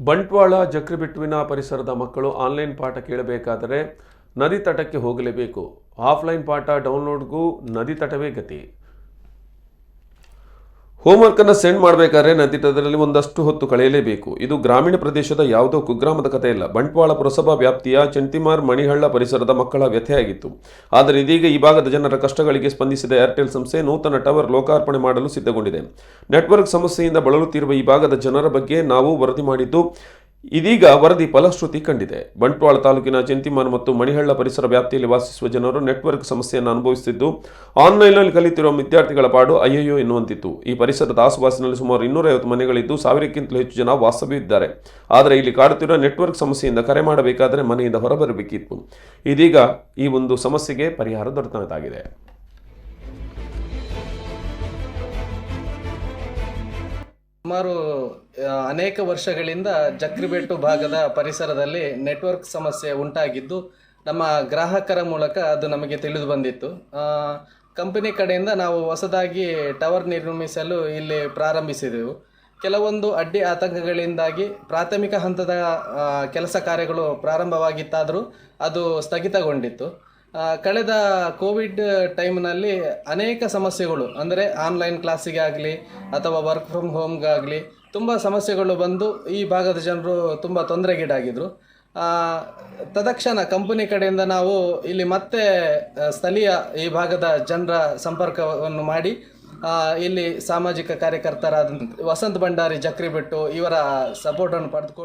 ಬಂಟ್ವಾಳ ಜಕ್ರಿಬೆಟ್ಟುವಿನ ಪರಿಸರದ ಮಕ್ಕಳು ಆನ್ಲೈನ್ ಪಾಠ ಕೇಳಬೇಕಾದರೆ ನದಿ ತಟಕ್ಕೆ ಹೋಗಲೇಬೇಕು. ಆಫ್ಲೈನ್ ಪಾಠ ಡೌನ್ಲೋಡ್ಗೂ ನದಿ ತಟವೇ ಗತಿ. ಹೋಮ್ವರ್ಕನ್ನು ಸೆಂಡ್ ಮಾಡಬೇಕಾದ್ರೆ ನದಿ ತಟದಲ್ಲಿ ಒಂದಷ್ಟು ಹೊತ್ತು ಕಳೆಯಲೇಬೇಕು. ಇದು ಗ್ರಾಮೀಣ ಪ್ರದೇಶದ ಯಾವುದೋ ಕುಗ್ರಾಮದ ಕಥೆ ಇಲ್ಲ. ಬಂಟ್ವಾಳ ಪುರಸಭಾ ವ್ಯಾಪ್ತಿಯ ಚಂಟಿಮಾರ್ ಮಣಿಹಳ್ಳ ಪರಿಸರದ ಮಕ್ಕಳ ವ್ಯಥೆಯಾಗಿತ್ತು. ಆದರೆ ಇದೀಗ ಈ ಭಾಗದ ಜನರ ಕಷ್ಟಗಳಿಗೆ ಸ್ಪಂದಿಸಿದ ಏರ್ಟೆಲ್ ಸಂಸ್ಥೆ ನೂತನ ಟವರ್ ಲೋಕಾರ್ಪಣೆ ಮಾಡಲು ಸಿದ್ಧಗೊಂಡಿದೆ. ನೆಟ್ವರ್ಕ್ ಸಮಸ್ಯೆಯಿಂದ ಬಳಲುತ್ತಿರುವ ಈ ಭಾಗದ ಜನರ ಬಗ್ಗೆ ನಾವು ವರದಿ ಮಾಡಿದ್ದು ಇದೀಗ ವರದಿ ಫಲಶ್ರುತಿ ಕಂಡಿದೆ. ಬಂಟ್ವಾಳ ತಾಲೂಕಿನ ಚೆಂತಿಮಾರ್ ಮತ್ತು ಮಣಿಹಳ್ಳ ಪರಿಸರ ವ್ಯಾಪ್ತಿಯಲ್ಲಿ ವಾಸಿಸುವ ಜನರು ನೆಟ್ವರ್ಕ್ ಸಮಸ್ಯೆಯನ್ನು ಅನುಭವಿಸುತ್ತಿದ್ದು ಆನ್ಲೈನ್ನಲ್ಲಿ ಕಲಿತಿರುವ ವಿದ್ಯಾರ್ಥಿಗಳ ಪಾಡು ಅಯ್ಯಯ್ಯೋ ಎನ್ನುವಂತಿತ್ತು. ಈ ಪರಿಸರದ ಆಸುಪಾಸಿನಲ್ಲಿ ಸುಮಾರು 250 ಮನೆಗಳಿದ್ದು 1000ಕ್ಕಿಂತಲೂ ಹೆಚ್ಚು ಜನ ವಾಸ್ತವ್ಯವಿದ್ದಾರೆ. ಆದರೆ ಇಲ್ಲಿ ಕಾಡುತ್ತಿರುವ ನೆಟ್ವರ್ಕ್ ಸಮಸ್ಯೆಯಿಂದ ಕರೆ ಮಾಡಬೇಕಾದರೆ ಮನೆಯಿಂದ ಹೊರಬರಬೇಕಿತ್ತು. ಇದೀಗ ಈ ಒಂದು ಸಮಸ್ಯೆಗೆ ಪರಿಹಾರ ದೊರೆತಂತಾಗಿದೆ. ಸುಮಾರು ಅನೇಕ ವರ್ಷಗಳಿಂದ ಜಕ್ರಿಬೆಟ್ಟು ಭಾಗದ ಪರಿಸರದಲ್ಲಿ ನೆಟ್ವರ್ಕ್ ಸಮಸ್ಯೆ ಉಂಟಾಗಿದ್ದು ನಮ್ಮ ಗ್ರಾಹಕರ ಮೂಲಕ ಅದು ನಮಗೆ ತಿಳಿದು ಬಂದಿತ್ತು. ಕಂಪನಿ ಕಡೆಯಿಂದ ನಾವು ಹೊಸದಾಗಿ ಟವರ್ ನಿರ್ಮಿಸಲು ಇಲ್ಲಿ ಪ್ರಾರಂಭಿಸಿದೆವು. ಕೆಲವೊಂದು ಅಡ್ಡಿ ಆತಂಕಗಳಿಂದಾಗಿ ಪ್ರಾಥಮಿಕ ಹಂತದ ಕೆಲಸ ಕಾರ್ಯಗಳು ಪ್ರಾರಂಭವಾಗಿತ್ತಾದರೂ ಅದು ಸ್ಥಗಿತಗೊಂಡಿತ್ತು. ಕಳೆದ ಕೋವಿಡ್ ಟೈಮ್ನಲ್ಲಿ ಅನೇಕ ಸಮಸ್ಯೆಗಳು ಅಂದರೆ ಆನ್ಲೈನ್ ಕ್ಲಾಸಿಗೆ ಆಗಲಿ ಅಥವಾ ವರ್ಕ್ ಫ್ರಮ್ ಹೋಮ್ಗಾಗಲಿ ತುಂಬ ಸಮಸ್ಯೆಗಳು ಬಂದು ಈ ಭಾಗದ ಜನರು ತುಂಬ ತೊಂದರೆಗೀಡಾಗಿದ್ದರು. ತದಕ್ಷಣ ಕಂಪನಿ ಕಡೆಯಿಂದ ನಾವು ಇಲ್ಲಿ ಮತ್ತೆ ಸ್ಥಳೀಯ ಈ ಭಾಗದ ಜನರ ಸಂಪರ್ಕವನ್ನು ಮಾಡಿ ಇಲ್ಲಿ ಸಾಮಾಜಿಕ ಕಾರ್ಯಕರ್ತರಾದ ವಸಂತ್ ಭಂಡಾರಿ ಜಕ್ರಿಬೆಟ್ಟು ಇವರ ಸಪೋರ್ಟನ್ನು ಪಡೆದುಕೊಂಡು